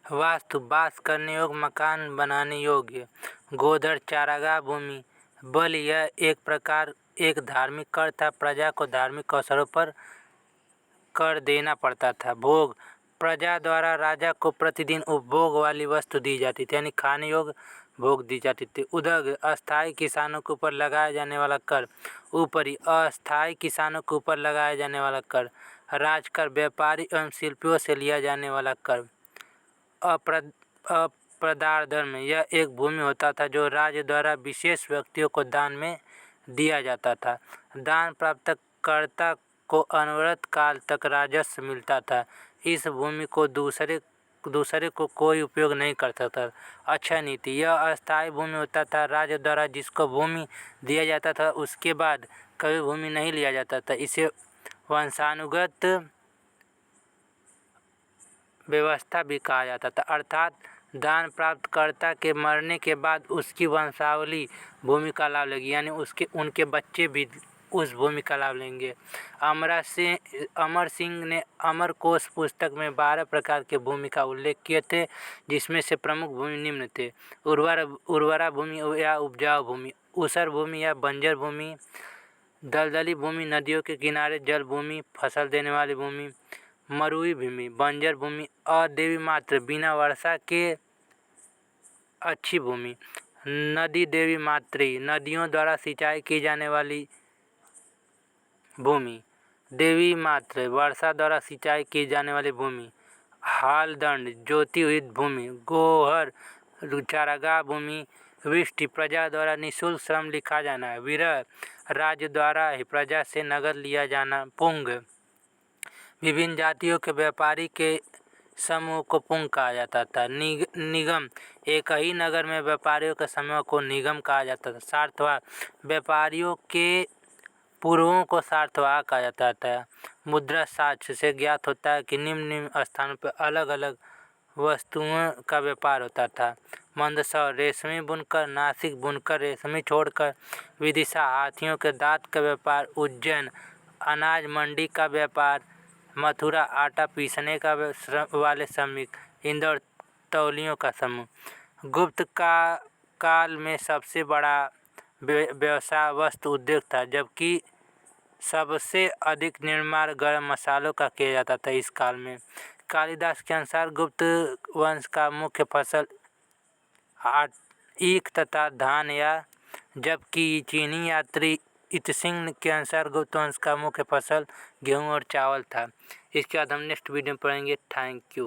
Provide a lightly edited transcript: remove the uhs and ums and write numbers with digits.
वास्तु बास करने योग्य, मकान बनाने योग्य। गोधर चारागाह भूमि। बलि यह एक प्रकार एक धार्मिक कर था। प्रजा को धार्मिक अवसरों पर कर देना पड़ता था। भोग प्रजा द्वारा राजा को प्रतिदिन उपभोग वाली वस्तु दी जाती थी, यानी खाने योग्य भोग दी जाती थी। उदग अस्थायी किसानों के ऊपर लगाया जाने वाला कर। ऊपरी अस्थायी किसानों के ऊपर लगाया जाने वाला कर। राजकर व्यापारी एवं शिल्पियों से लिया जाने वाला कर। अप्रदार धर्म यह एक भूमि होता था जो राज्य द्वारा विशेष व्यक्तियों को दान में दिया जाता था। दान प्राप्त कर्ता को अनवरत काल तक राजस्व मिलता था। इस भूमि को दूसरे को कोई उपयोग नहीं कर सकता। अच्छा नीति यह अस्थायी भूमि होता था। राज्य द्वारा जिसको भूमि दिया जाता था उसके बाद कभी भूमि नहीं लिया जाता था। इसे वंशानुगत व्यवस्था भी कहा जाता था, अर्थात दान प्राप्त कर्ता के मरने के बाद उसकी वंशावली भूमि का लाभ लेगी, यानी उनके बच्चे भी उस भूमि का लाभ लेंगे। अमर सिंह ने अमरकोश पुस्तक में 12 प्रकार के भूमि का उल्लेख किए थे, जिसमें से प्रमुख भूमि निम्न थे। उर्वरा भूमि या उपजाऊ भूमि, ऊसर भूमि या बंजर भूमि, दलदली भूमि, नदियों के किनारे जल भूमि, फसल देने वाली भूमि। मरुई भूमि, बंजर भूमि, अदेवी मात्र बिना वर्षा के अच्छी भूमि। नदी देवी मात्री, नदियों द्वारा सिंचाई की जाने वाली भूमि। देवी मात्र, वर्षा द्वारा सिंचाई की जाने वाली भूमि। हालदंड, जोती हुई भूमि। गोहर, चारागाह भूमि। वृष्टि, प्रजा द्वारा निःशुल्क श्रम लिखा जाना। विरह, राज्य द्वारा ही प्रजा से नगद लिया जाना। पुंग, विभिन्न जातियों के व्यापारी के समूह को पुंग कहा जाता था। निगम, एक ही नगर में व्यापारियों के समूह को निगम कहा जाता था। सार्थवाह, व्यापारियों के पूर्वों को सार्थवाह कहा जाता था। मुद्रा साक्ष्य से ज्ञात होता है कि निम्न स्थानों पर अलग अलग वस्तुओं का व्यापार होता था। मंदसौर, रेशमी बुनकर। नासिक, बुनकर रेशमी छोड़कर। विदिशा, हाथियों के दांत का व्यापार। उज्जैन, अनाज मंडी का व्यापार। मथुरा, आटा पीसने का वाले श्रमिक। इंदौर, तौलियों का समूह। गुप्त काल में सबसे बड़ा व्यवसाय वस्त्र उद्योग था, जबकि सबसे अधिक निर्माण गर्म मसालों का किया जाता था इस काल में। कालिदास के अनुसार गुप्त वंश का मुख्य फसल ईख तथा धान या, जबकि चीनी यात्री इतसिंह के अनुसार गुप्त वंश का मुख्य फसल गेहूं और चावल था। इसके बाद हम नेक्स्ट वीडियो में पढ़ेंगे। Thank you.